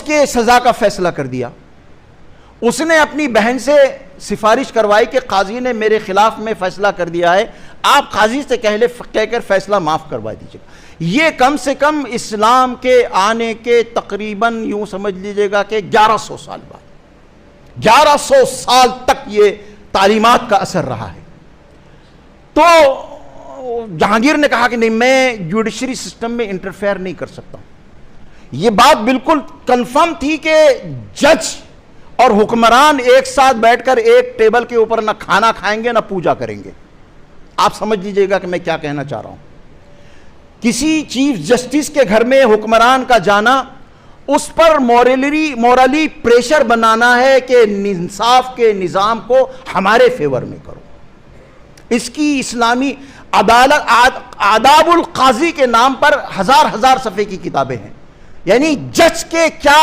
کے سزا کا فیصلہ کر دیا. اس نے اپنی بہن سے سفارش کروائی کہ قاضی نے میرے خلاف میں فیصلہ کر دیا ہے, آپ قاضی سے کہہ کر فیصلہ معاف کروا دیجیے گا. یہ کم سے کم اسلام کے آنے کے تقریباً یوں سمجھ لیجیے گا کہ 1100 سال بعد, 1100 سال تک یہ تعلیمات کا اثر رہا ہے. تو جہانگیر نے کہا کہ نہیں, میں جوڈیشری سسٹم میں انٹرفیئر نہیں کر سکتا. یہ بات بالکل کنفرم تھی کہ جج اور حکمران ایک ساتھ بیٹھ کر ایک ٹیبل کے اوپر نہ کھانا کھائیں گے نہ پوجا کریں گے. آپ سمجھ لیجئے گا کہ میں کیا کہنا چاہ رہا ہوں. کسی چیف جسٹس کے گھر میں حکمران کا جانا اس پر مورلی پریشر بنانا ہے کہ انصاف کے نظام کو ہمارے فیور میں کرو. اس کی اسلامی عدالت آداب القاضی کے نام پر ہزار صفحے کی کتابیں ہیں. یعنی جج کے کیا